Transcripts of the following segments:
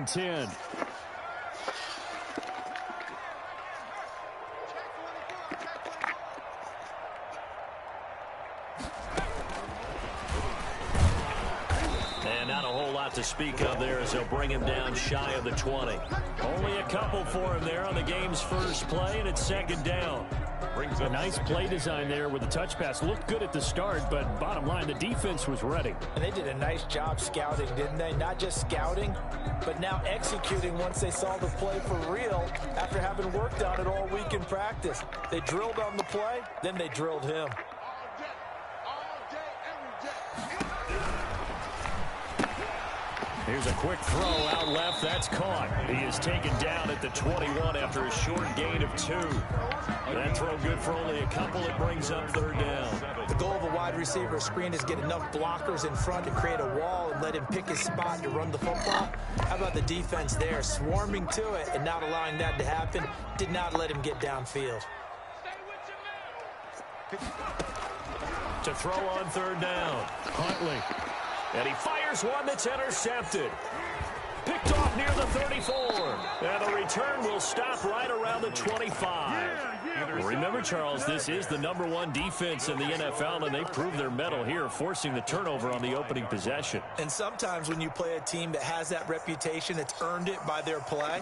and 10. And not a whole lot to speak of there as they'll bring him down shy of the 20. Only a couple for him there on the game's first play, and it's second down. A nice play design there with the touch pass. Looked good at the start, but bottom line, the defense was ready. And they did a nice job scouting, didn't they? Not just scouting, but now executing once they saw the play for real after having worked on it all week in practice. They drilled on the play, then they drilled him. Here's a quick throw out left. That's caught. He is taken down at the 21 after a short gain of 2. That throw good for only a couple. It brings up third down. The goal of a wide receiver screen is get enough blockers in front to create a wall and let him pick his spot to run the football. How about the defense there, swarming to it and not allowing that to happen? Did not let him get downfield. To throw on third down. Huntley. And he fires one that's intercepted. Picked off near the 34. And the return will stop right around the 25. Remember, Charles, this is the #1 defense in the NFL, and they proved their mettle here, forcing the turnover on the opening possession. And sometimes when you play a team that has that reputation, it's earned it by their play.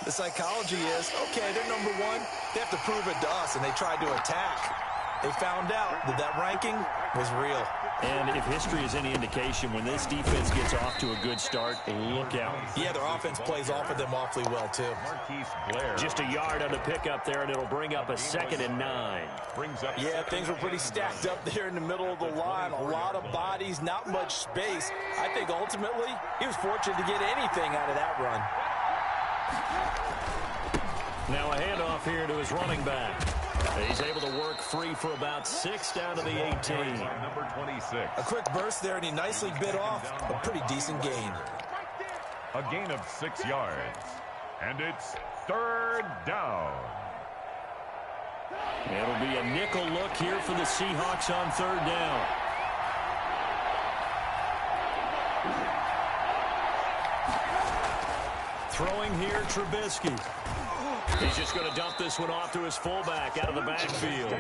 The psychology is, okay, they're #1. They have to prove it to us, and they tried to attack. They found out that that ranking was real. And if history is any indication, when this defense gets off to a good start, look out. Yeah, their offense plays off of them awfully well, too. Just a yard on the pickup there, and it'll bring up a 2nd and 9. Yeah, things were pretty stacked up there in the middle of the line. A lot of bodies, not much space. I think ultimately he was fortunate to get anything out of that run. Now a handoff here to his running back. He's able to work free for about 6 down to the 18. Number 26. A quick burst there, and he nicely bit off a pretty decent gain. A gain of 6 yards. And it's third down. It'll be a nickel look here for the Seahawks on third down. Throwing here, Trubisky. He's just going to dump this one off to his fullback out of the backfield.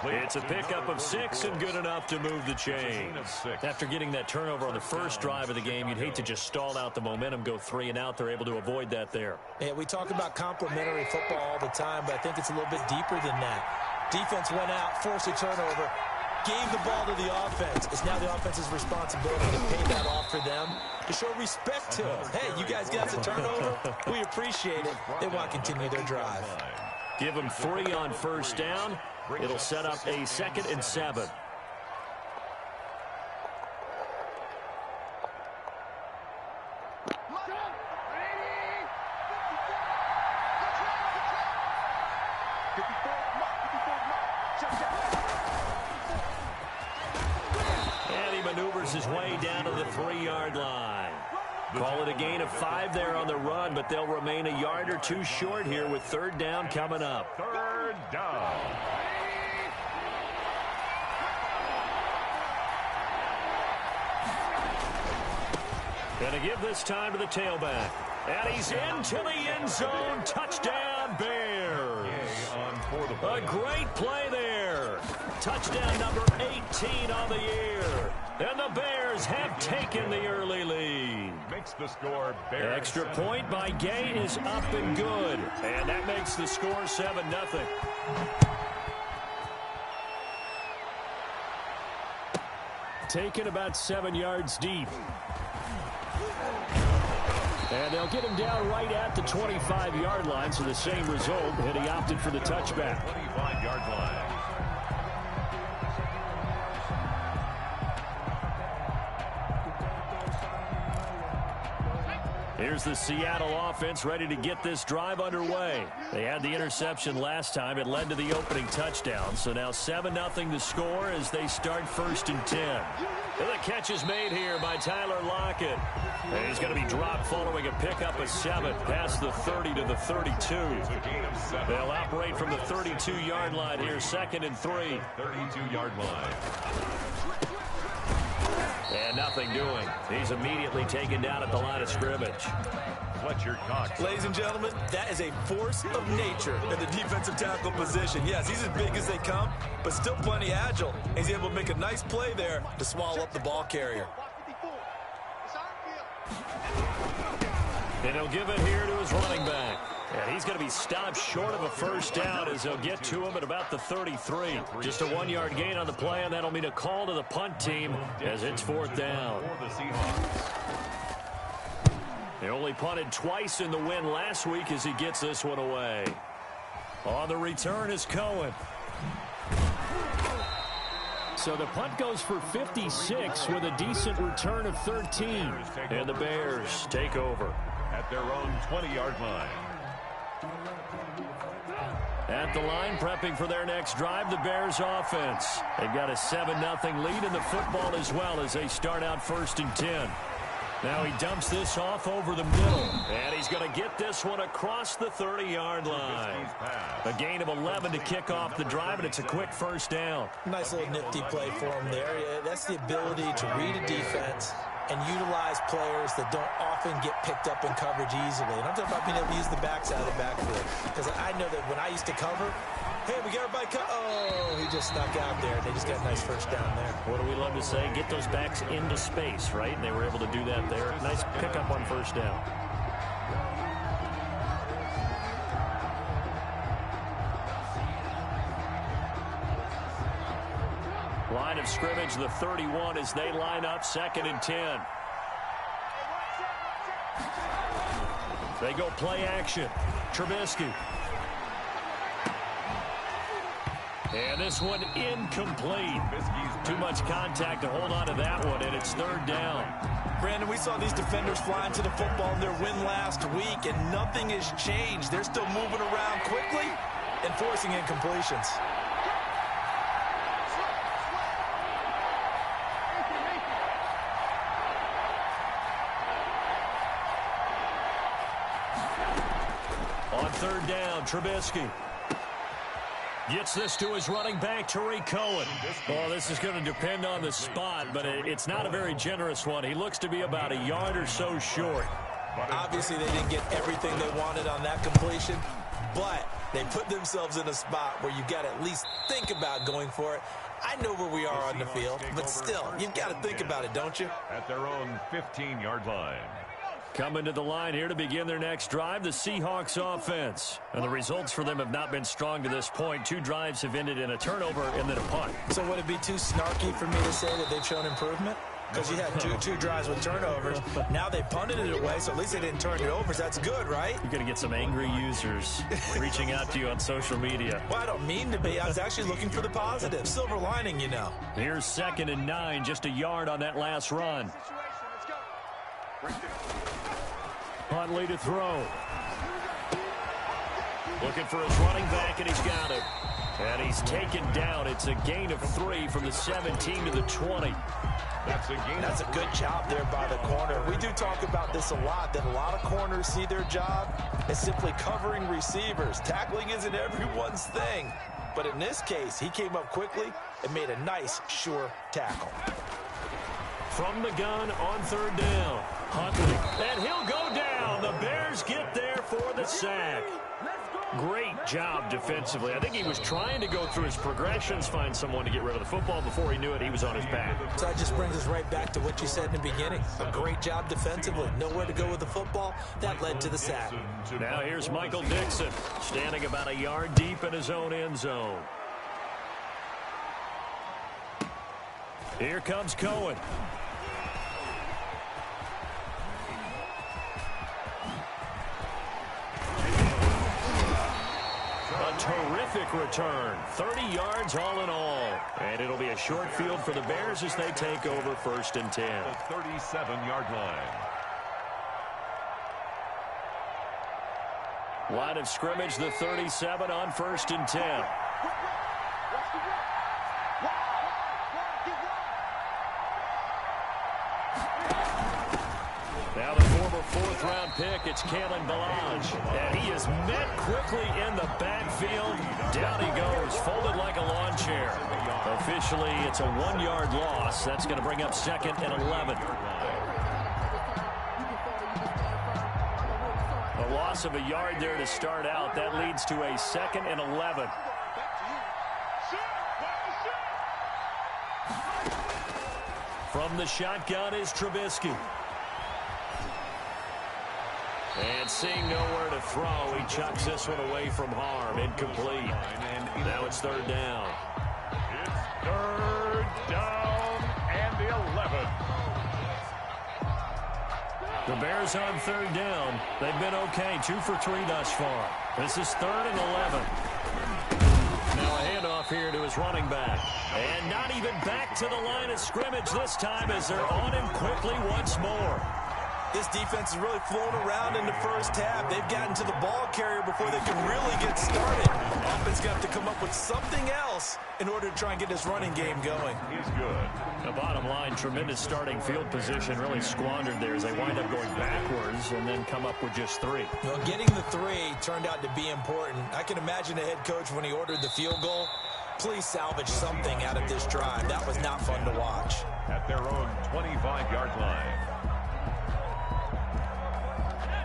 It's a pickup of 6 and good enough to move the chains. After getting that turnover on the first drive of the game, you'd hate to just stall out the momentum, go 3 and out. They're able to avoid that there. Yeah, we talk about complementary football all the time, but I think it's a little bit deeper than that. Defense went out, forced a turnover, gave the ball to the offense. It's now the offense's responsibility to pay that off for them, to show respect to them. Hey, you guys got the turnover. We appreciate it. They want to continue their drive. Give them 3 on first down. It'll set up a 2nd and 7. And he maneuvers his way down to the 3-yard line. Call it a gain of 5 there on the run, but they'll remain a yard or 2 short here with third down coming up. Third down. Going to give this time to the tailback. And he's into the end zone. Touchdown, Bears. A great play there. Touchdown number 18 on the year. And the Bears have taken the early lead. Makes the score Bears. Extra point by Gay is up and good. And that makes the score 7-0. Taken about 7 yards deep. And they'll get him down right at the 25-yard line, so the same result, and he opted for the touchback. 25-yard line. Here's the Seattle offense ready to get this drive underway. They had the interception last time. It led to the opening touchdown. So now 7-0 to score as they start 1st and 10. And the catch is made here by Tyler Lockett. And he's going to be dropped following a pickup of 7 past the 30 to the 32. They'll operate from the 32-yard line here, 2nd and 3. 32-yard line. And nothing doing. He's immediately taken down at the line of scrimmage. Fletcher Cox. Ladies and gentlemen, that is a force of nature in the defensive tackle position. Yes, he's as big as they come, but still plenty agile. He's able to make a nice play there to swallow up the ball carrier. And he'll give it here to his running back. And he's going to be stopped short of a first down as they'll get to him at about the 33. Just a 1-yard gain on the play, and that'll mean a call to the punt team as it's 4th down. They only punted twice in the win last week as he gets this one away. On the return is Cohen. So the punt goes for 56 with a decent return of 13. And the Bears take over at their own 20-yard line. At the line, prepping for their next drive, the Bears offense. They've got a 7-0 lead in the football as well as they start out 1st and 10. Now he dumps this off over the middle, and he's going to get this one across the 30-yard line. A gain of 11 to kick off the drive, and it's a quick first down. Nice little nifty play for him there. Yeah, that's the ability to read a defense and utilize players that don't often get picked up in coverage easily. And I'm talking about being able to use the backside of the backfield. Because I know that when I used to cover, hey, we got everybody oh, he just snuck out there. They just got a nice first down there. What do we love to say? Get those backs into space, right? And they were able to do that there. Nice pickup on first down. Line of scrimmage, the 31 as they line up 2nd and 10. They go play action. Trubisky. And this one incomplete. Too much contact to hold on to that one, and it's 3rd down. Brandon, we saw these defenders flying to the football in their win last week, and nothing has changed. They're still moving around quickly and forcing incompletions. On 3rd down, Trubisky gets this to his running back, Tariq Cohen. Well, this is going to depend on the spot, but it's not a very generous one. He looks to be about a yard or so short. Obviously, they didn't get everything they wanted on that completion, but they put themselves in a spot where you got to at least think about going for it. I know where we are on the field, but still, you've got to think about it, don't you? At their own 15-yard line. Coming to the line here to begin their next drive, the Seahawks offense. And the results for them have not been strong to this point. 2 drives have ended in a turnover and then a punt. So would it be too snarky for me to say that they've shown improvement? Because you had two drives with turnovers. Now they punted it away, so at least they didn't turn it over. So that's good, right? You're going to get some angry users reaching out to you on social media. Well, I don't mean to be. I was actually looking for the positive. Silver lining, you know. Here's 2nd and 9, just a yard on that last run. Huntley to throw. Looking for his running back, and he's got it. And he's taken down. It's a gain of 3 from the 17 to the 20. That's a good job there by the corner. We do talk about this a lot, that a lot of corners see their job as simply covering receivers. Tackling isn't everyone's thing. But in this case, he came up quickly and made a nice, sure tackle. From the gun on 3rd down. Huntley. And he'll go down. The Bears get there for the sack. Great job defensively. I think he was trying to go through his progressions, find someone to get rid of the football. Before he knew it, he was on his back. So that just brings us right back to what you said in the beginning. A great job defensively. Nowhere to go with the football. That led to the sack. Now here's Michael Dixon, standing about a yard deep in his own end zone. Here comes Cohen. Terrific return. 30 yards all in all. And it'll be a short field for the Bears as they take over 1st and 10. The 37-yard line. Line of scrimmage, the 37 on 1st and 10. Now the former 4th-round pick. It's Kalen Ballage. And he is met quickly in the backfield. Down he goes, folded like a lawn chair. Officially, it's a 1-yard loss. That's going to bring up 2nd and 11. A loss of a yard there to start out. That leads to a 2nd and 11. From the shotgun is Trubisky. And seeing nowhere to throw, he chucks this one away from harm. Incomplete. Now it's 3rd down. It's 3rd down and 11. The Bears on 3rd down. They've been okay. 2 for 3 thus far. This is 3rd and 11. Now a handoff here to his running back. And not even back to the line of scrimmage this time as they're on him quickly once more. This defense is really flown around in the first half. They've gotten to the ball carrier before they can really get started. Offense got to come up with something else in order to try and get this running game going. He's good. The bottom line, tremendous starting field position, really squandered there as they wind up going backwards and then come up with just 3. Well, getting the 3 turned out to be important. I can imagine the head coach when he ordered the field goal. Please salvage something out of this drive. That was not fun to watch. At their own 25-yard line.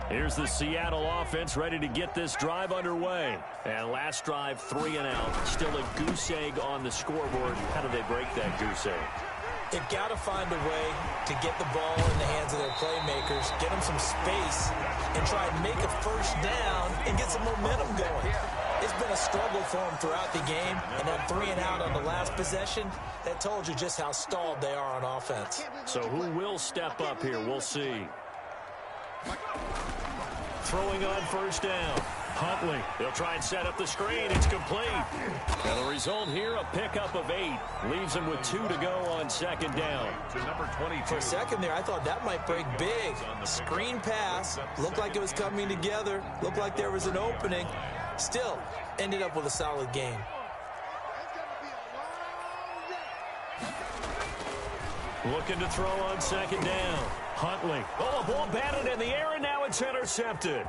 Here's the Seattle offense ready to get this drive underway. And last drive, 3 and out. Still a goose egg on the scoreboard. How do they break that goose egg? They've got to find a way to get the ball in the hands of their playmakers, get them some space, and try and make a first down and get some momentum going. It's been a struggle for them throughout the game, and that 3 and out on the last possession, that told you just how stalled they are on offense. So who will step up here? We'll see. Throwing on 1st down. Huntley. They'll try and set up the screen. It's complete. And the result here, a pickup of 8. Leaves them with 2 to go on 2nd down. To number 22. For a second there, I thought that might break big. Screen pass. Looked like it was coming together. Looked like there was an opening. Still, ended up with a solid game. Looking to throw on 2nd down. Huntley. Oh, a ball batted in the air, and now it's intercepted.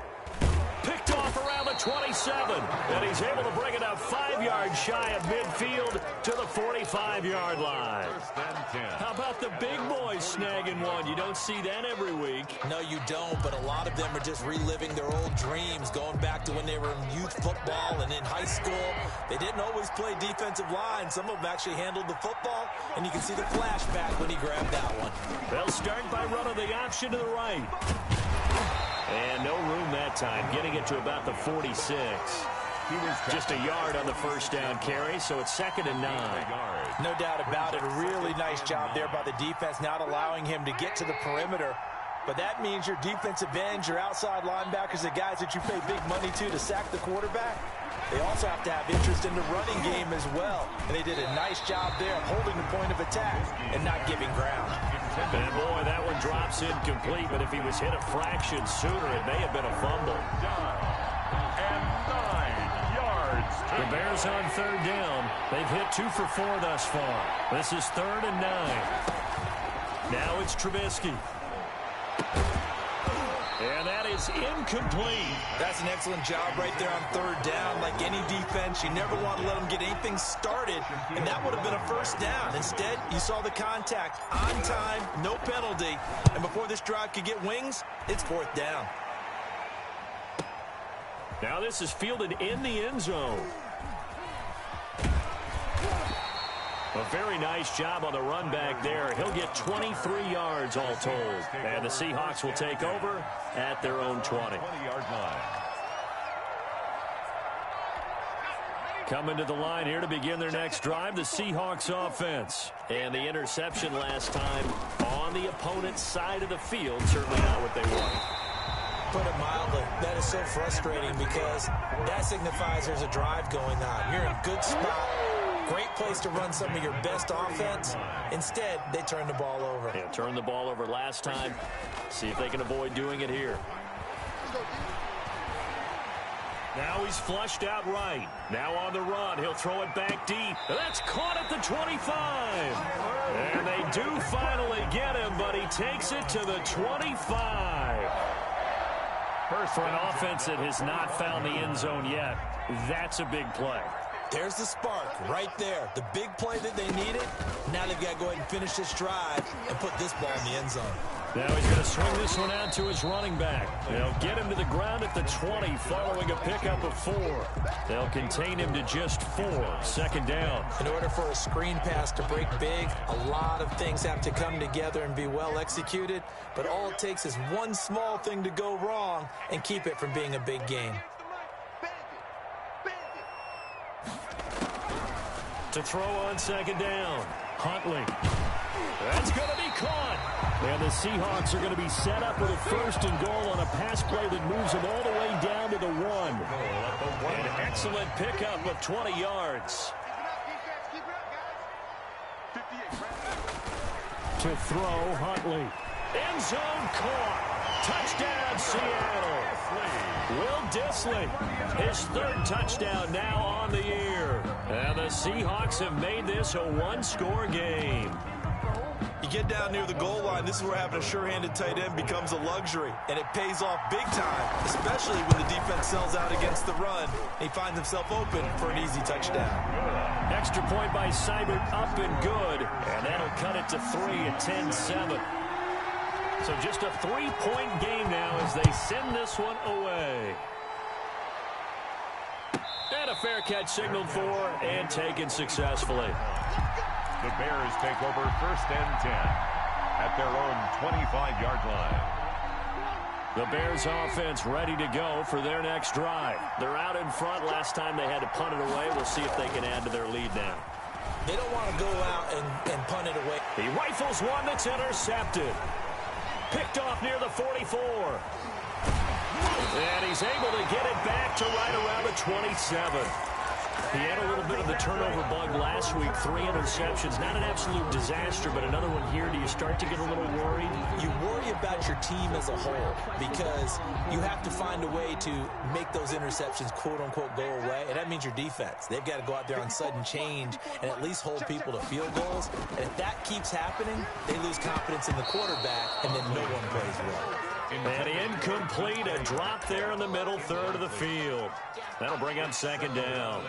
Picked off around the 27. And he's able to bring it up 5 yards shy of midfield to the 45-yard line. 1st and 10. How about the big boys snagging one? You don't see that every week. No, you don't, but a lot of them are just reliving their old dreams, going back to when they were in youth football and in high school. They didn't always play defensive line. Some of them actually handled the football, and you can see the flashback when he grabbed that one. They'll start by running the option to the right. And no room that time, getting it to about the 46. He was just a yard on the 1st down carry, so it's 2nd and 9. No doubt about it. A really nice job there by the defense, not allowing him to get to the perimeter. But that means your defensive ends, your outside linebackers, the guys that you pay big money to sack the quarterback, they also have to have interest in the running game as well. And they did a nice job there of holding the point of attack and not giving ground. And boy, that one drops incomplete, but if he was hit a fraction sooner, it may have been a fumble. And 9 yards. The Bears on 3rd down. They've hit 2 for 4 thus far. This is 3rd and 9. Now it's Trubisky. And that is incomplete. That's an excellent job right there on 3rd down. Like any defense, you never want to let them get anything started, and that would have been a 1st down. Instead, you saw the contact on time, no penalty, and before this drive could get wings, it's 4th down. Now this is fielded in the end zone. A very nice job on the run back there. He'll get 23 yards all told. And the Seahawks will take over at their own 20. 20-yard line. Coming to the line here to begin their next drive, the Seahawks offense. And the interception last time on the opponent's side of the field. Certainly not what they want. Put it mildly, that is so frustrating because that signifies there's a drive going on. You're in a good spot. Great place to run some of your best offense. Instead, they turn the ball over. Yeah, turned the ball over last time. See if they can avoid doing it here. Now he's flushed out right. Now on the run. He'll throw it back deep. That's caught at the 25. And they do finally get him, but he takes it to the 25. For an offense that has not found the end zone yet, that's a big play. There's the spark right there. The big play that they needed. Now they've got to go ahead and finish this drive and put this ball in the end zone. Now he's going to swing this one out to his running back. They'll get him to the ground at the 20 following a pickup of 4. They'll contain him to just 4. Second down. In order for a screen pass to break big, a lot of things have to come together and be well executed. But all it takes is one small thing to go wrong and keep it from being a big game. To throw on second down. Huntley. That's going to be caught. And the Seahawks are going to be set up with a 1st and goal on a pass play that moves them all the way down to the 1. An excellent pickup of 20 yards. To throw, Huntley. End zone caught. Touchdown, Seattle. Will Dissly, his 3rd touchdown now on the year. And the Seahawks have made this a 1-score game. You get down near the goal line, this is where having a sure-handed tight end becomes a luxury, and it pays off big time, especially when the defense sells out against the run. He finds himself open for an easy touchdown. Extra point by Seibert, up and good, and that'll cut it to 3 at 10-7. So just a 3-point game now as they send this one away. And a fair catch signaled for and taken successfully. The Bears take over 1st and 10 at their own 25-yard line. The Bears offense ready to go for their next drive. They're out in front. Last time they had to punt it away. We'll see if they can add to their lead now. They don't want to go out and punt it away. He rifles one that's intercepted. Picked off near the 44. And he's able to get it back to right around the 27. He had a little bit of the turnover bug last week. 3 interceptions. Not an absolute disaster, but another one here. Do you start to get a little worried? You worry about your team as a whole because you have to find a way to make those interceptions, quote-unquote, go away, and that means your defense. They've got to go out there on sudden change and at least hold people to field goals. And if that keeps happening, they lose confidence in the quarterback, and then no one plays well. And incomplete, a drop there in the middle third of the field. That'll bring up second down.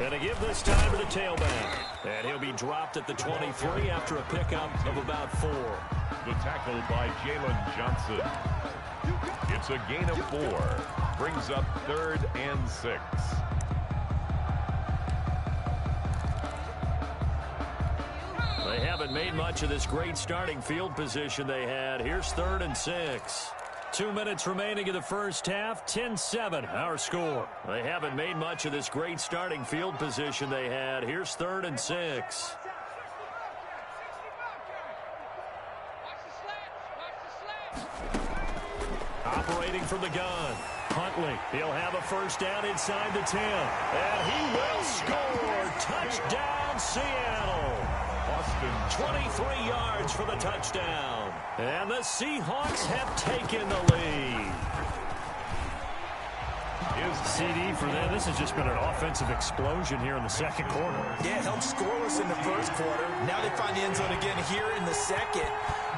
And to give this time to the tailback. And he'll be dropped at the 23 after a pickup of about 4. The tackle by Jalen Johnson. It's a gain of 4. Brings up 3rd and 6. They haven't made much of this great starting field position they had. Here's 3rd and 6. 2 minutes remaining in the first half. 10-7, our score. They haven't made much of this great starting field position they had. Here's 3rd and 6. Operating from the gun. Huntley, he'll have a first down inside the 10. And he will score. Touchdown, Seattle. 23 yards for the touchdown. And the Seahawks have taken the lead. CD for them. This has just been an offensive explosion here in the second quarter. Yeah, held scoreless in the first quarter. Now they find the end zone again here in the second.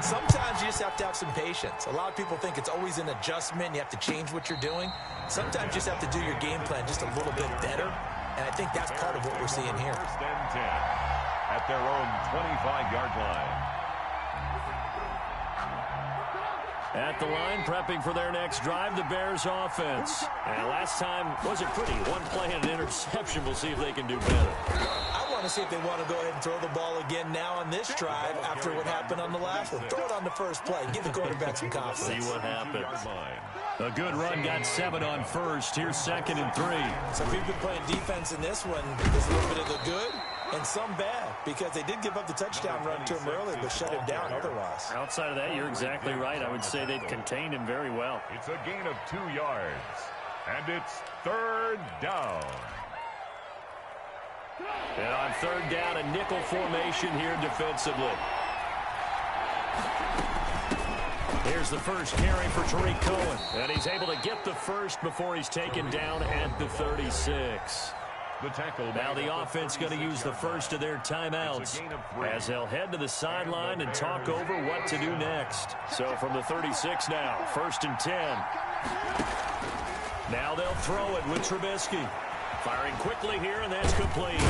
Sometimes you just have to have some patience. A lot of people think it's always an adjustment. You have to change what you're doing. Sometimes you just have to do your game plan just a little bit better. And I think that's part of what we're seeing here. 1st and 10 at their own 25-yard line. At the line, prepping for their next drive, the Bears offense. And last time wasn't pretty. One play and an interception. We'll see if they can do better. I want to see if they want to go ahead and throw the ball again now on this drive after what happened on the last one. Throw it on the first play. Give the quarterback some confidence. See what happens. A good run got 7 on first. Here's 2nd and 3. So if you've been playing defense in this one, there's a little bit of the good and some bad because they did give up the touchdown run to him earlier but shut him down otherwise. Outside of that, you're exactly right. I would say they've contained him very well. It's a gain of 2 yards, and it's 3rd down. And on 3rd down, a nickel formation here defensively. Here's the first carry for Tariq Cohen. And he's able to get the first before he's taken down at the 36. Now the offense going to use the first of their timeouts as they'll head to the sideline and talk over what to do next. So from the 36 now, 1st and 10. Now they'll throw it with Trubisky. Firing quickly here, and that's complete.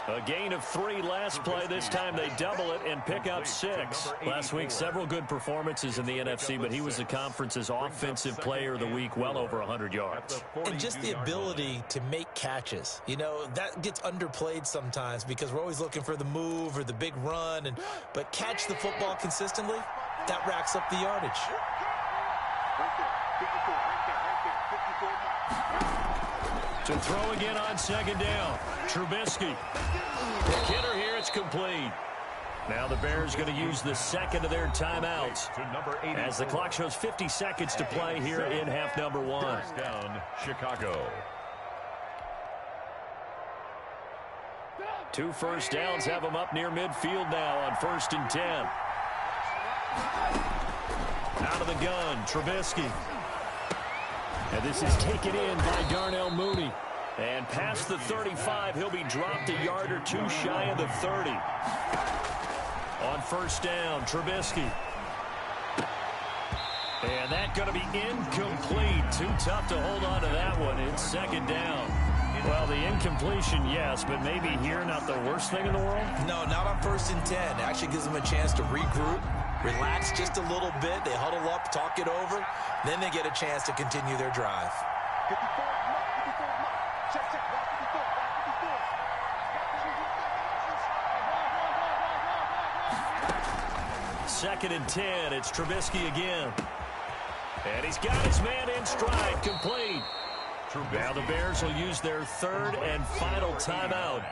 A gain of 3 last play. This time they double it and pick up 6. Last week, several good performances in the NFC, but he was the conference's offensive player of the week, well over 100 yards. And just the ability to make catches. You know, that gets underplayed sometimes because we're always looking for the move or the big run. But catch the football consistently, that racks up the yardage. To throw again on 2nd down. Trubisky. The hitter here, it's complete. Now the Bears going to use the second of their timeouts as the clock shows 50 seconds to play here in half number 1. Down, Chicago. 2 first downs have them up near midfield now on 1st and 10. Out of the gun, Trubisky. And this is taken in by Darnell Mooney. And past the 35, he'll be dropped a yard or 2 shy of the 30. On 1st down, Trubisky. And that's going to be incomplete. Too tough to hold on to that one. It's 2nd down. Well, the incompletion, yes, but maybe here not the worst thing in the world? No, not on 1st and 10. It actually gives them a chance to regroup, relax just a little bit. They huddle up, talk it over. Then they get a chance to continue their drive. 2nd and 10. It's Trubisky again. And he's got his man in stride, complete. Now the Bears will use their 3rd and final timeout,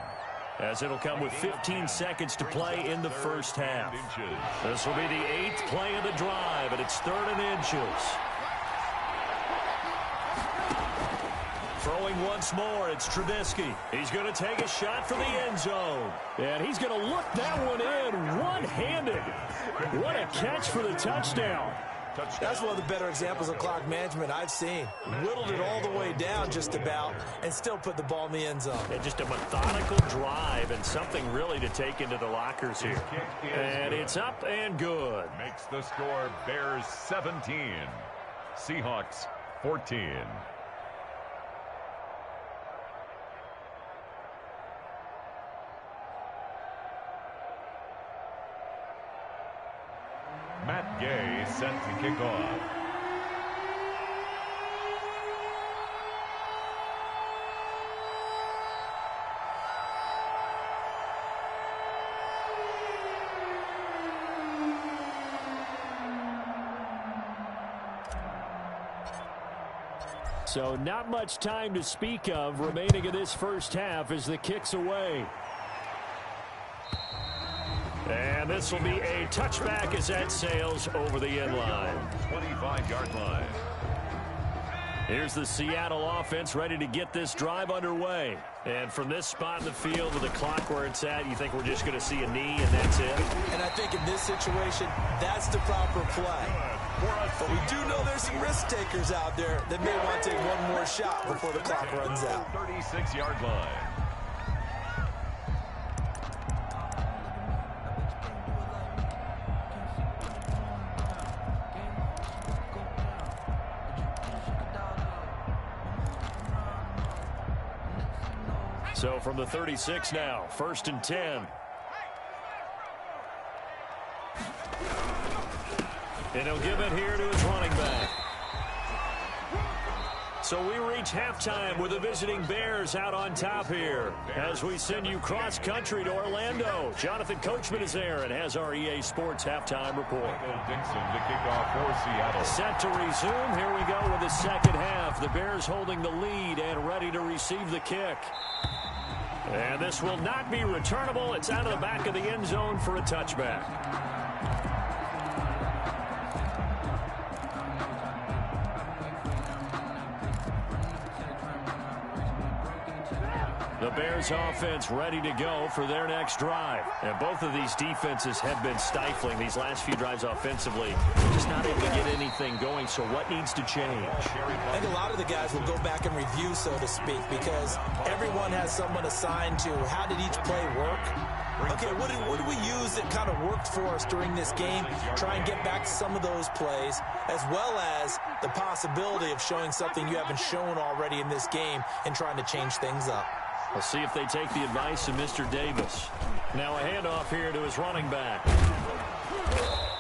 as it'll come with 15 seconds to play in the first half. This will be the 8th play of the drive, and it's 3rd and inches. Throwing once more, it's Trubisky. He's going to take a shot for the end zone. And he's going to look that one in one-handed. What a catch for the touchdown. That's one of the better examples of clock management I've seen. Whittled it all the way down just about and still put the ball in the end zone. And just a methodical drive and something really to take into the lockers here. And it's up and good. Makes the score Bears 17. Seahawks 14. Matt Gay set to kick off. So not much time to speak of remaining in this first half as the kick's away. And this will be a touchback as that sails over the end line. 25-yard line. Here's the Seattle offense ready to get this drive underway. And from this spot in the field with the clock where it's at, you think we're just going to see a knee and that's it? And I think in this situation, that's the proper play. But we do know there's some risk takers out there that may want to take one more shot before the clock runs out. 36-yard line. So from the 36 now, 1st and 10. And he'll give it here to his running back. So we reach halftime with the visiting Bears out on top here. As we send you cross-country to Orlando, Jonathan Coachman is there and has our EA Sports halftime report. Michael Dixon to kick off for Seattle. Set to resume. Here we go with the second half. The Bears holding the lead and ready to receive the kick. And this will not be returnable. It's out of the back of the end zone for a touchback. The The Bears offense ready to go for their next drive. And both of these defenses have been stifling these last few drives offensively. Just not able to get anything going, so what needs to change? I think a lot of the guys will go back and review, so to speak, because everyone has someone assigned to how did each play work. Okay, what did we use that kind of worked for us during this game? Try and get back to some of those plays, as well as the possibility of showing something you haven't shown already in this game and trying to change things up. We'll see if they take the advice of Mr. Davis. Now a handoff here to his running back.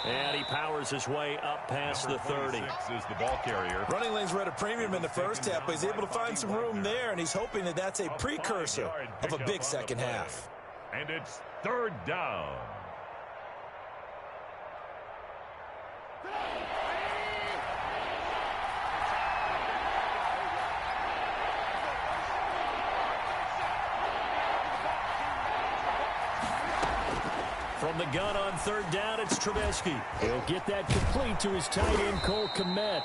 And he powers his way up past the 30. Is the ball carrier. Running lanes were at a premium in the first half, but he's able to find some room there, and he's hoping that that's a precursor of a big second half. And it's third down. From the gun on third down, it's Trubisky. He'll get that complete to his tight end, Cole Kmet.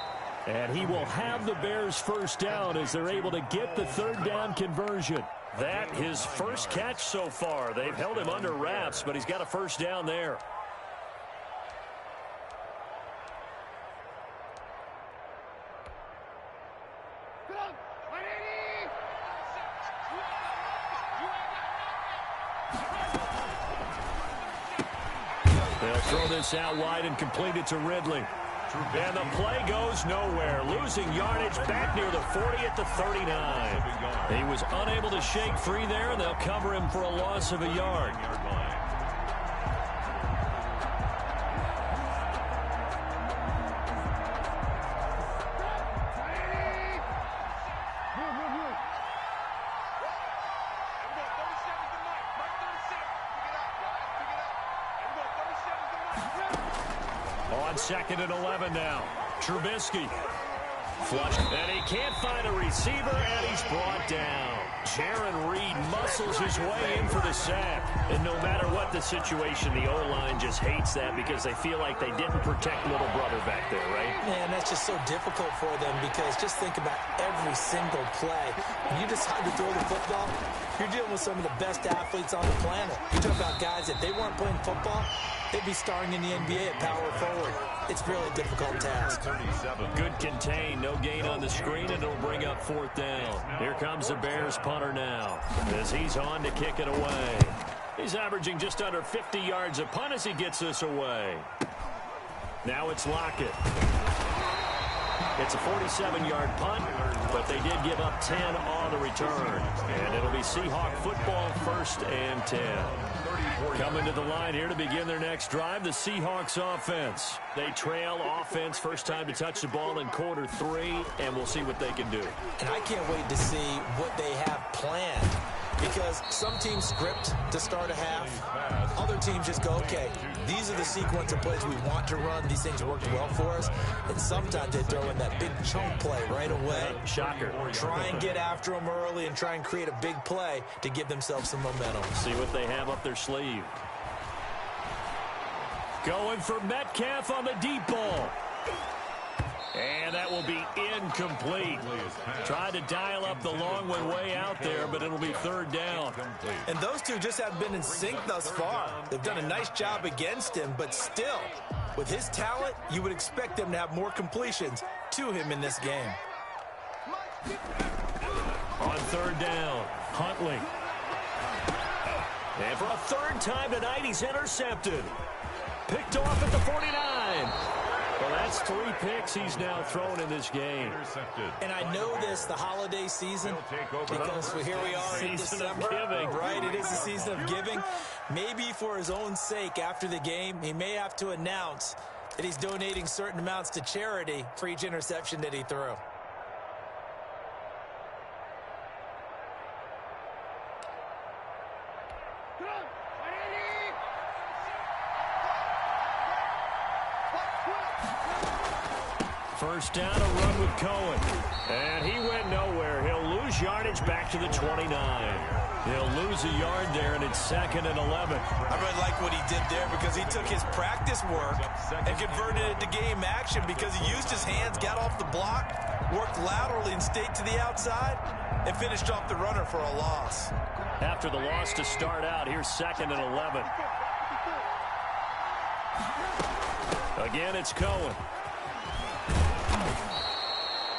And he will have the Bears first down as they're able to get the third down conversion. That his first catch so far. They've held him under wraps, but he's got a first down there. They'll throw this out wide and complete it to Ridley. And the play goes nowhere. Losing yardage back near the 40 at the 39. He was unable to shake free there, and they'll cover him for a loss of a yard. On 2nd and 11 now. Trubisky. Flush. And he can't find a receiver, and he's brought down. Jaron Reed muscles his way in for the sack. And no matter what the situation, the O-line just hates that because they feel like they didn't protect little brother back there, right? Man, that's just so difficult for them because just think about every single play. When you decide to throw the football, you're dealing with some of the best athletes on the planet. You talk about guys, if they weren't playing football, they'd be starring in the NBA at power forward. It's a really difficult task. Good contain, no gain on the screen, and it'll bring up fourth down. Here comes the Bears punter now as he's on to kick it away. He's averaging just under 50 yards a punt as he gets this away. Now it's Lockett. It's a 47-yard punt, but they did give up 10 on the return. And it'll be Seahawk football, 1st and 10. Coming to the line here to begin their next drive, the Seahawks offense. They trail offense, first time to touch the ball in quarter 3, and we'll see what they can do. And I can't wait to see what they have planned. Because some teams script to start a half. Other teams just go, okay, these are the sequence of plays we want to run. These things worked well for us. And sometimes they throw in that big chunk play right away. Shocker. Try and get after them early and try and create a big play to give themselves some momentum. See what they have up their sleeve. Going for Metcalf on the deep ball. And that will be incomplete. Tried to dial up the long one way out there, but it'll be third down. And those two just haven't been in sync thus far. They've done a nice job against him, but still, with his talent, you would expect them to have more completions to him in this game. On third down, Huntley. And for a third time tonight, he's intercepted. Picked off at the 49. Well, that's 3 picks he's now thrown in this game. And I know this, the holiday season, because here we are in December, right? It is the season of giving. Maybe for his own sake after the game, he may have to announce that he's donating certain amounts to charity for each interception that he threw. First down, a run with Cohen. And he went nowhere. He'll lose yardage back to the 29. He'll lose a yard there, and it's 2nd and 11. I really like what he did there because he took his practice work and converted it to game action because he used his hands, got off the block, worked laterally and stayed to the outside, and finished off the runner for a loss. After the loss to start out, here's 2nd and 11. Again, it's Cohen.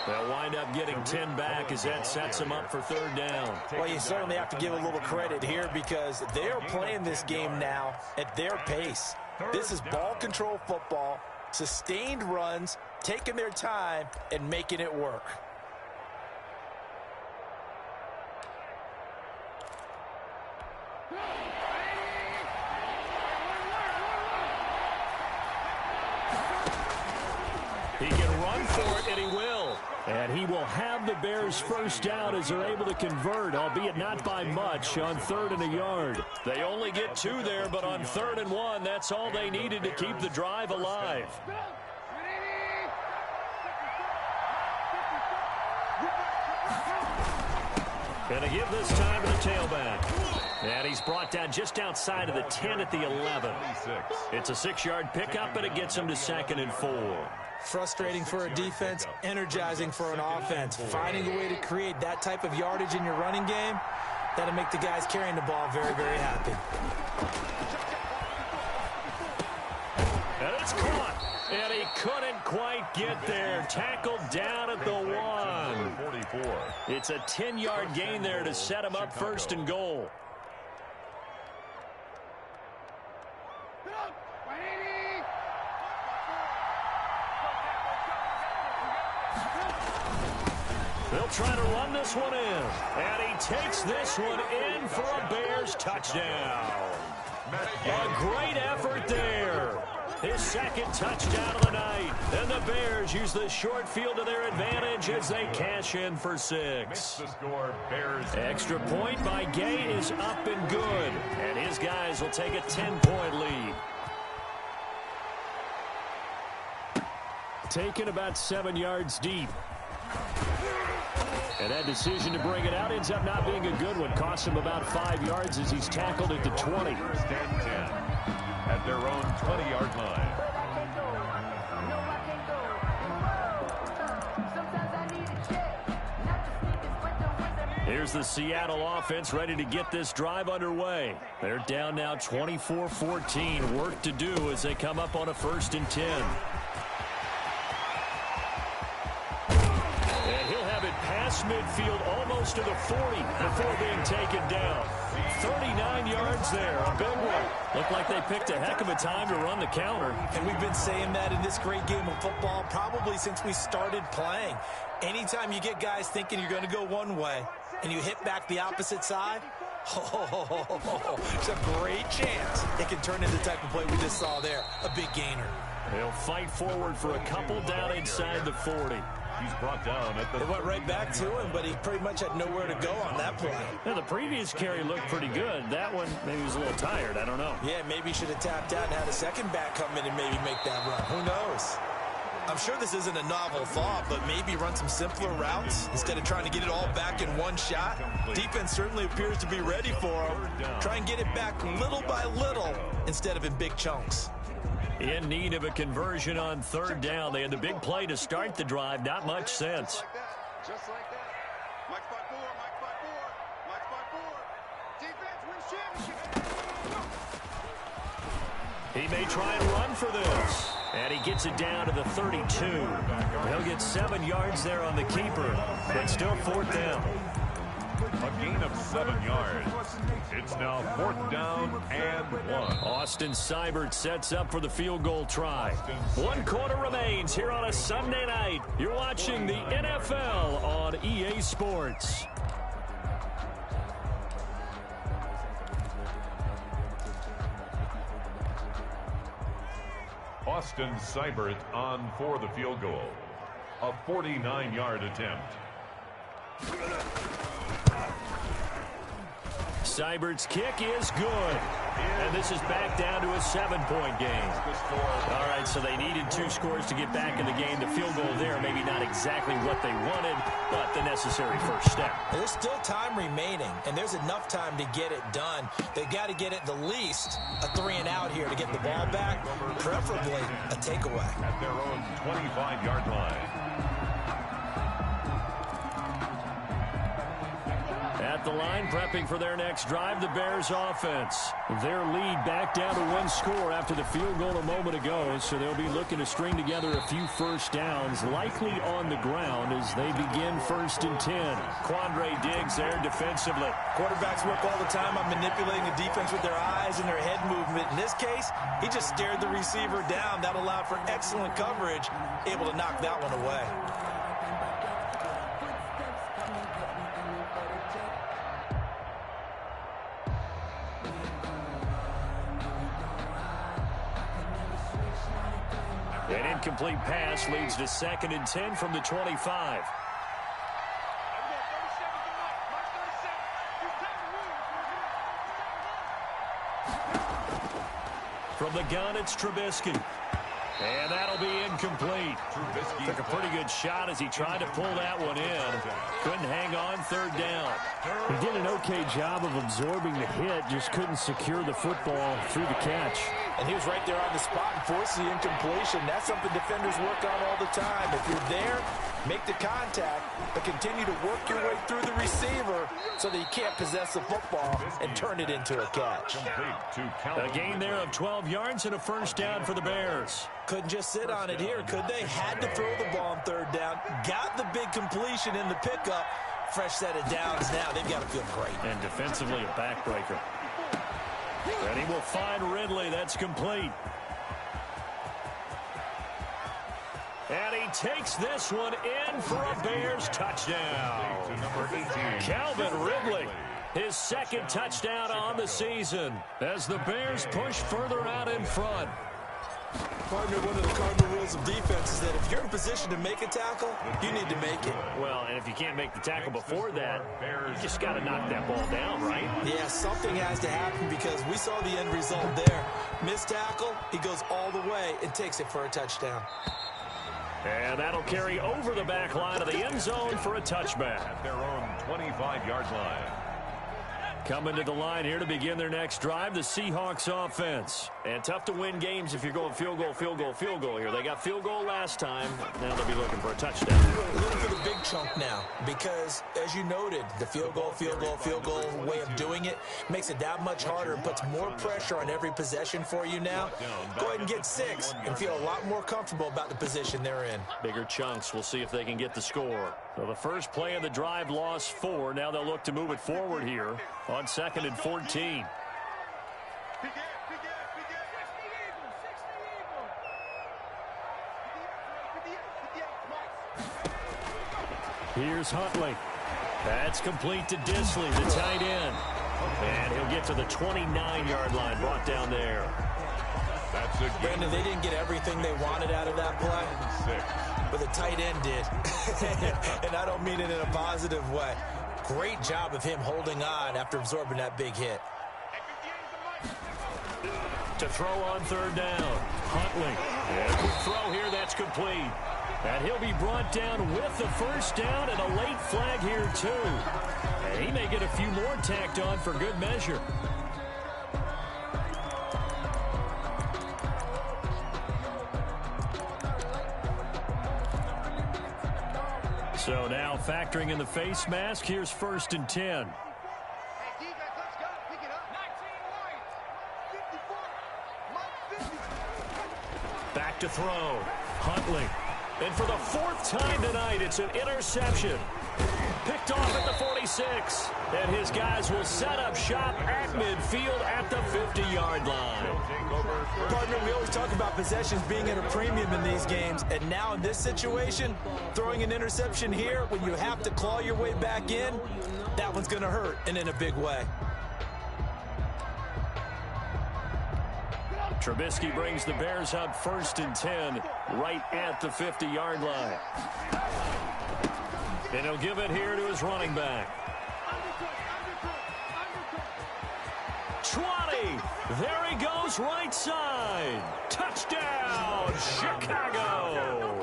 They'll wind up getting 10 back as that sets them up for 3rd down. Well, you certainly have to give a little credit here because they're playing this game now at their pace. This is ball control football, sustained runs, taking their time, and making it work. He can run for it, and he will. And he will have the Bears first down as they're able to convert, albeit not by much, on 3rd and a yard. They only get 2 there, but on 3rd and 1, that's all they needed to keep the drive alive. Gonna give this time to the tailback. And he's brought down just outside of the 10 at the 11. It's a 6-yard pickup, and it gets him to 2nd and 4. Frustrating for a defense, energizing for an offense. Finding a way to create that type of yardage in your running game, that'll make the guys carrying the ball very, very happy. And it's caught. And he couldn't quite get there. Tackled down at the 1. It's a 10-yard gain there to set him up 1st and goal. They'll try to run this one in. And he takes this one in for a Bears touchdown. A great effort there. His 2nd touchdown of the night. And the Bears use the short field to their advantage as they cash in for 6. Extra point by Gay is up and good. And his guys will take a 10-point lead. Taken about 7 yards deep. And that decision to bring it out ends up not being a good one. Costs him about 5 yards as he's tackled at the 20. 1st and 10 at their own 20-yard line. Here's the Seattle offense ready to get this drive underway. They're down now 24-14. Work to do as they come up on a 1st and 10. Past midfield almost to the 40 before being taken down. 39 yards there, a big one. Looked like they picked a heck of a time to run the counter. And we've been saying that in this great game of football probably since we started playing. Anytime you get guys thinking you're going to go one way and you hit back the opposite side, there's a great chance it can turn into the type of play we just saw there, a big gainer. They'll fight forward for a couple down inside the 40. He's brought down at the... It went right back to him, but he pretty much had nowhere to go on that play. Yeah, the previous carry looked pretty good. That one, maybe he was a little tired. I don't know. Yeah, maybe he should have tapped out and had a second back come in and maybe make that run. Who knows? I'm sure this isn't a novel thought, but maybe run some simpler routes instead of trying to get it all back in one shot. Defense certainly appears to be ready for him. Try and get it back little by little instead of in big chunks. In need of a conversion on 3rd down. They had the big play to start the drive. Not much sense. Just like that. Mike spot 4, Mike spot 4, Mike spot 4. Defense wins championship. He may try and run for this. And he gets it down to the 32. He'll get 7 yards there on the keeper. But still 4th down. A gain of 7 yards. It's now 4th down and 1. Austin Seibert sets up for the field goal try. 1 quarter remains here on a Sunday night. You're watching the NFL on EA Sports. Austin Seibert on for the field goal. A 49-yard attempt. Seibert's kick is good. And this is back down to a 7-point game. All right, so they needed 2 scores to get back in the game. The field goal there, maybe not exactly what they wanted, but the necessary first step. There's still time remaining, and there's enough time to get it done. They've got to get at the least a 3-and-out here to get the ball back, preferably a takeaway. At their own 25-yard line. At the line, prepping for their next drive, the Bears offense. Their lead back down to 1 score after the field goal a moment ago, so they'll be looking to string together a few first downs, likely on the ground as they begin 1st and 10. Quandre Diggs there defensively. Quarterbacks work all the time on manipulating the defense with their eyes and their head movement. In this case, he just stared the receiver down. That allowed for excellent coverage, able to knock that one away. An incomplete pass leads to 2nd and 10 from the 25. From the gun, it's Trubisky. And that'll be incomplete. Trubisky took a pretty good shot as he tried to pull that one in. Couldn't hang on 3rd down. He did an okay job of absorbing the hit, just couldn't secure the football through the catch. And he was right there on the spot and forced the incompletion. That's something defenders work on all the time. If you're there, make the contact, but continue to work your way through the receiver so that you can't possess the football and turn it into a catch. A gain there of 12 yards and a first down for the Bears. Couldn't just sit on it here, could they? Had to throw the ball on 3rd down. Got the big completion in the pickup. Fresh set of downs now. They've got to feel great. And defensively, a backbreaker. And he will find Ridley. That's complete. And he takes this one in for a Bears touchdown. Calvin Ridley, his 2nd touchdown on the season as the Bears push further out in front. Partner, one of the cardinal rules of defense is that if you're in position to make a tackle, you need to make it. Well, and if you can't make the tackle before that, you just got to knock that ball down, right? Yeah, something has to happen because we saw the end result there. Missed tackle, he goes all the way and takes it for a touchdown. And that'll carry over the back line of the end zone for a touchback. At their own 25-yard line. Coming to the line here to begin their next drive, the Seahawks offense. And tough to win games if you're going field goal, field goal, field goal here. They got field goal last time. Now they'll be looking for a touchdown. Looking for the big chunk now because, as you noted, the field goal, field goal, field goal way of doing it makes it that much harder and puts more pressure on every possession for you now. Go ahead and get 6 and feel a lot more comfortable about the position they're in. Bigger chunks. We'll see if they can get the score. So the first play of the drive lost 4. Now they'll look to move it forward here on 2nd and 14. Here's Huntley. That's complete to Disley, the tight end. And he'll get to the 29-yard line, brought down there. That's a Brandon, they didn't get everything they wanted out of that play, but the tight end did. And I don't mean it in a positive way. Great job of him holding on after absorbing that big hit. To throw on 3rd down, Huntley. And quick throw here, that's complete. And he'll be brought down with the first down and a late flag here too. And he may get a few more tacked on for good measure. So now factoring in the face mask, here's 1st and 10. Back to throw. Huntley. And for the 4th time tonight, it's an interception. Picked off at the 46. And his guys will set up shop at midfield at the 50-yard line. Partner, we always talk about possessions being at a premium in these games. And now in this situation, throwing an interception here when you have to claw your way back in, that one's going to hurt, and in a big way. Trubisky brings the Bears up 1st and 10 right at the 50-yard line. And he'll give it here to his running back. play. There he goes right side. Touchdown, Chicago.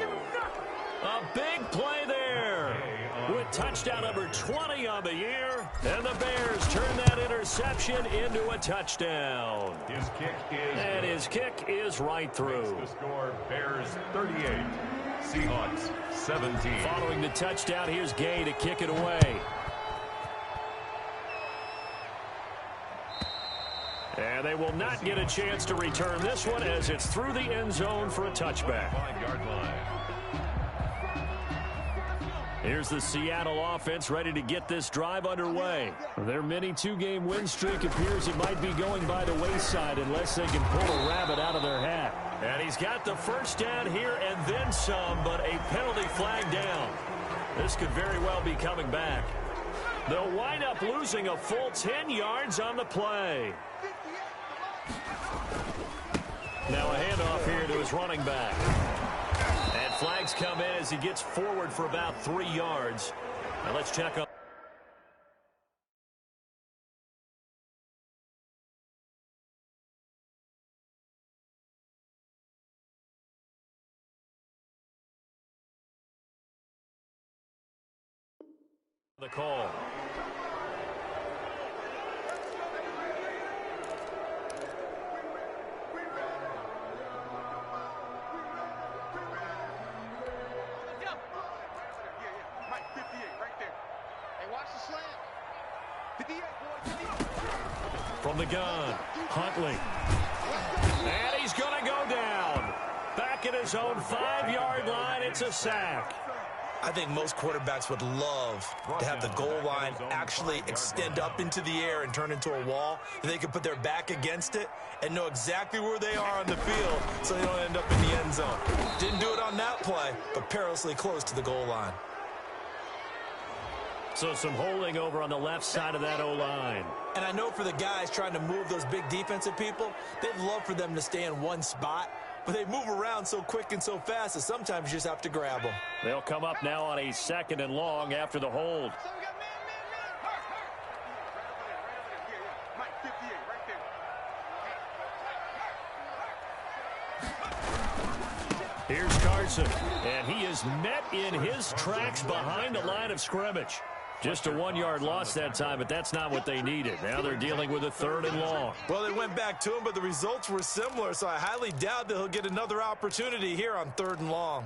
A big play there with touchdown number 20 on the year. And the Bears turn that interception into a touchdown. His kick is And his kick is right through. The score, Bears 38, Seahawks 17. Following the touchdown, here's Gay to kick it away. And they will not get a chance to return this one as it's through the end zone for a touchback. 5-yard line. Here's the Seattle offense ready to get this drive underway. Their mini two-game win streak appears it might be going by the wayside unless they can pull a rabbit out of their hat. And he's got the first down here and then some, but a penalty flag down. This could very well be coming back. They'll wind up losing a full 10 yards on the play. Now a handoff here to his running back. And flags come in as he gets forward for about 3 yards. Now let's check on the call. From the gun, Huntley. And he's going to go down. Back at his own 5-yard line, it's a sack. I think most quarterbacks would love to have the goal line actually extend up into the air and turn into a wall. They can put their back against it and know exactly where they are on the field so they don't end up in the end zone. Didn't do it on that play, but perilously close to the goal line. So some holding over on the left side of that O-line. And I know for the guys trying to move those big defensive people, they'd love for them to stay in one spot. But they move around so quick and so fast that sometimes you just have to grab them. They'll come up now on a 2nd and long after the hold. Here's Carson, and he is met in his tracks behind the line of scrimmage. Just a 1-yard loss that time, but that's not what they needed. Now they're dealing with a 3rd and long. Well, they went back to him, but the results were similar, so I highly doubt that he'll get another opportunity here on 3rd and long.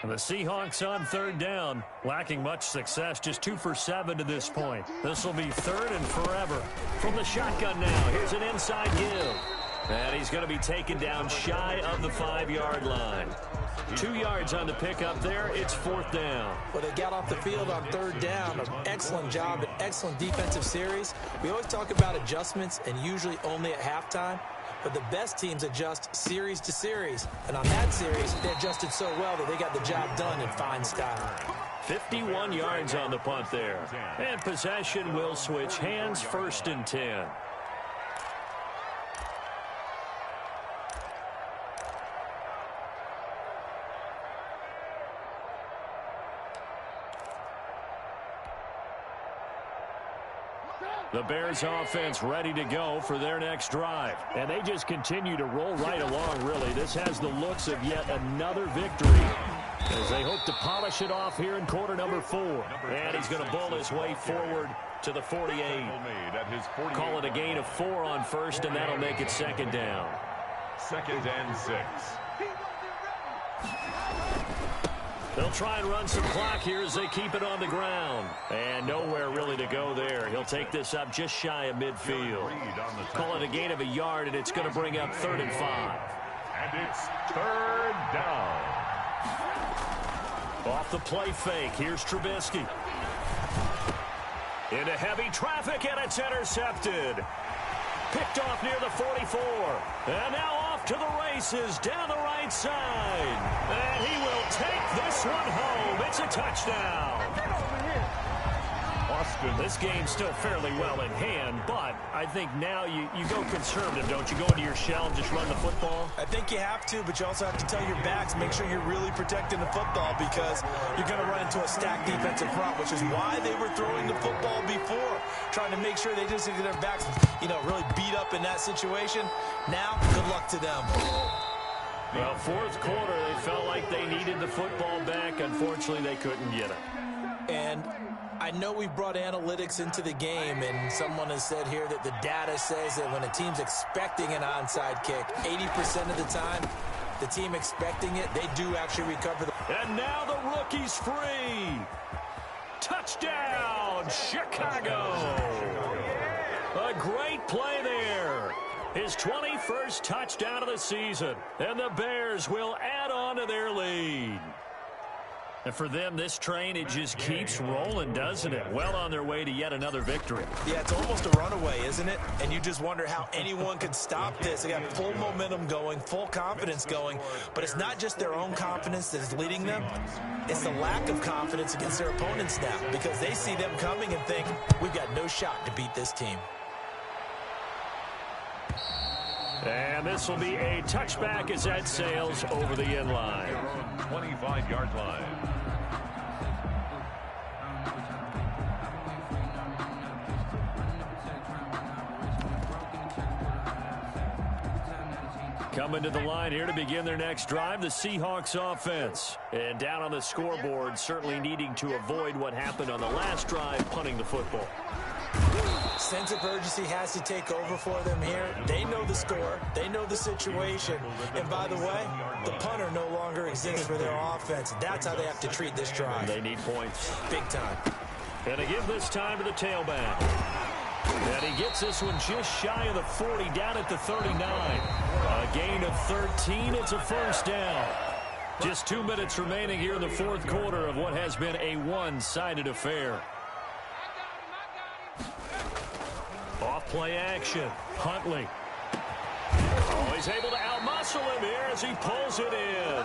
And the Seahawks on 3rd down, lacking much success, just 2 for 7 to this point. This will be 3rd and forever. From the shotgun now, here's an inside give. And he's going to be taken down shy of the 5-yard line. 2 yards on the pickup there. It's 4th down. Well, they got off the field on 3rd down. An excellent job, an excellent defensive series. We always talk about adjustments and usually only at halftime. But the best teams adjust series to series. And on that series, they adjusted so well that they got the job done in fine style. 51 yards on the punt there. And possession will switch hands, 1st and 10. The Bears offense ready to go for their next drive. And they just continue to roll right along, really. This has the looks of yet another victory as they hope to polish it off here in quarter number 4. And he's going to bull his way forward to the 48. Call it a gain of 4 on 1st, and that'll make it 2nd down. 2nd and 6. They'll try and run some clock here as they keep it on the ground. And nowhere really to go there. He'll take this up just shy of midfield. Call it a gain of a yard, and it's going to bring up 3rd and 5. And it's 3rd down. Off the play fake, here's Trubisky. Into heavy traffic, and it's intercepted. Picked off near the 44. And now off to the races down the right side. And he will take this one home. It's a touchdown. Austin. This game's still fairly well in hand, but I think now you go conservative, don't you? Go into your shell and just run the football? I think you have to, but you also have to tell your backs, make sure you're really protecting the football because you're going to run into a stacked defensive front, which is why they were throwing the football before, trying to make sure they just get their backs, really beat up in that situation. Now, good luck to them. Well, fourth quarter, they felt like they needed the football back. Unfortunately, they couldn't get it. And I know we've brought analytics into the game, and someone has said here that the data says that when a team's expecting an onside kick, 80% of the time, the team expecting it, they do actually recover. And now the rookie's free. Touchdown, Chicago. A great play there. His 21st touchdown of the season. And the Bears will add on to their lead. And for them, this train, it just keeps rolling, doesn't it? Well on their way to yet another victory. Yeah, it's almost a runaway, isn't it? And you just wonder how anyone could stop this. They got full momentum going, full confidence going. But it's not just their own confidence that is leading them. It's the lack of confidence against their opponents now because they see them coming and think, we've got no shot to beat this team. And this will be a touchback as that sails over the end line. 25-yard line. Coming to the line here to begin their next drive, the Seahawks offense. And down on the scoreboard, certainly needing to avoid what happened on the last drive, punting the football. Sense of urgency has to take over for them here. They know the score. They know the situation. And by the way, the punter no longer exists for their offense. That's how they have to treat this drive. They need points. Big time. And they give this time to the tailback. And he gets this one just shy of the 40, down at the 39. A gain of 13. It's a first down. Just 2 minutes remaining here in the fourth quarter of what has been a one-sided affair. Off play action. Huntley. Oh, he's able to outmuscle him here as he pulls it in.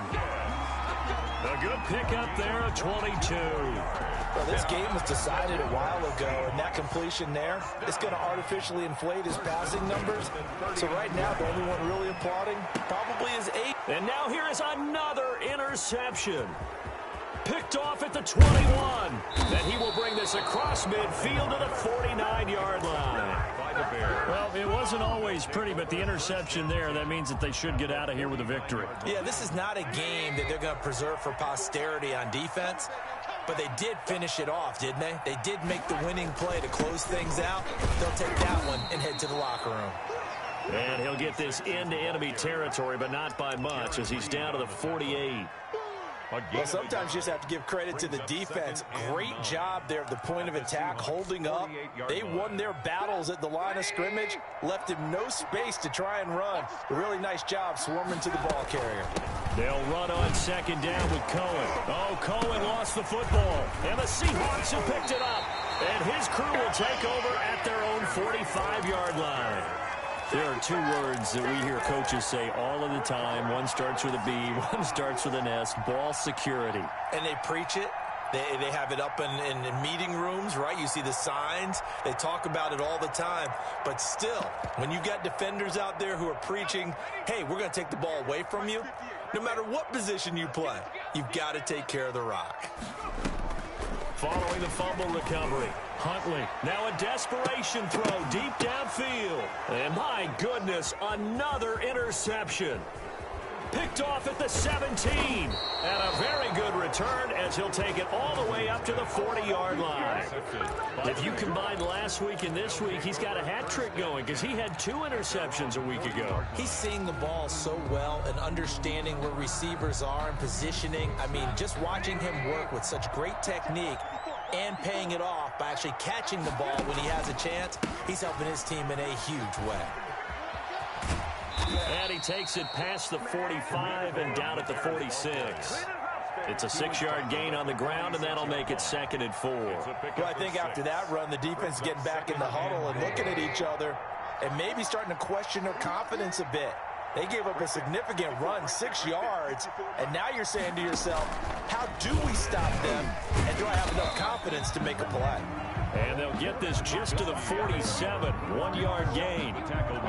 A good pickup there at 22. Well, this game was decided a while ago, and that completion there is going to artificially inflate his passing numbers. So right now, the only one really applauding probably is 8. And now here is another interception. Picked off at the 21. And he will bring this across midfield to the 49-yard line. Well, it wasn't always pretty, but the interception there, that means that they should get out of here with a victory. Yeah, this is not a game that they're going to preserve for posterity on defense, but they did finish it off, didn't they? They did make the winning play to close things out. They'll take that one and head to the locker room. And he'll get this into enemy territory, but not by much, as he's down to the 48. Well, sometimes you just have to give credit to the defense. Great job there at the point of attack, holding up. They won their battles at the line of scrimmage, left him no space to try and run. A really nice job swarming to the ball carrier. They'll run on second down with Cohen. Oh, Cohen lost the football. And the Seahawks have picked it up. And his crew will take over at their own 45-yard line. There are two words that we hear coaches say all of the time. One starts with a B, one starts with an S, ball security. And they preach it. They have it up in meeting rooms, right? You see the signs. They talk about it all the time. But still, when you got defenders out there who are preaching, hey, we're going to take the ball away from you, no matter what position you play, you've got to take care of the rock. Following the fumble recovery, Huntley, now a desperation throw deep downfield. And my goodness, another interception. Picked off at the 17. And a very good return as he'll take it all the way up to the 40-yard line. If you combine last week and this week, he's got a hat trick going because he had 2 interceptions a week ago. He's seeing the ball so well and understanding where receivers are and positioning. I mean, just watching him work with such great technique and paying it off by actually catching the ball when he has a chance, he's helping his team in a huge way. And he takes it past the 45 and down at the 46. It's a 6-yard gain on the ground, and that'll make it 2nd and 4. Well, I think after that run, the defense is getting back in the huddle and looking at each other and maybe starting to question their confidence a bit. They gave up a significant run, 6 yards, and now you're saying to yourself, how do we stop them? And do I have enough confidence to make a play? And they'll get this just to the 47. 1-yard gain.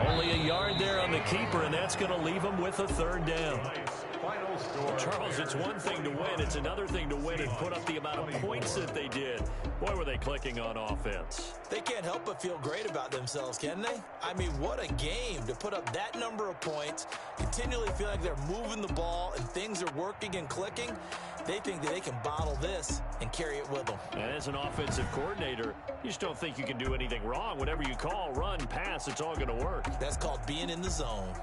Only a yard there on the keeper, and that's going to leave them with a third down. Charles, it's one thing to win. It's another thing to win and put up the amount of points that they did. Boy, were they clicking on offense. They can't help but feel great about themselves, can they? I mean, what a game to put up that number of points, continually feel like they're moving the ball and things are working and clicking. They think that they can bottle this and carry it with them. And as an offensive coordinator, you just don't think you can do anything wrong. Whatever you call, run, pass, it's all going to work. That's called being in the zone.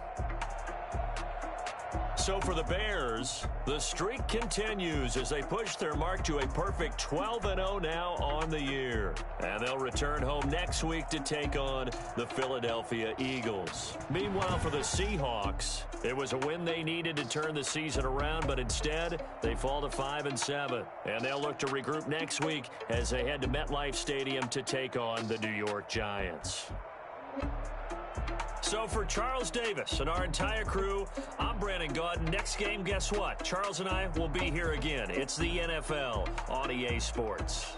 So for the Bears, the streak continues as they push their mark to a perfect 12-0 now on the year. And they'll return home next week to take on the Philadelphia Eagles. Meanwhile, for the Seahawks, it was a win they needed to turn the season around, but instead they fall to 5-7. And they'll look to regroup next week as they head to MetLife Stadium to take on the New York Giants. So for Charles Davis and our entire crew, I'm Brandon Gaudin. Next game, guess what? Charles and I will be here again. It's the NFL on EA Sports.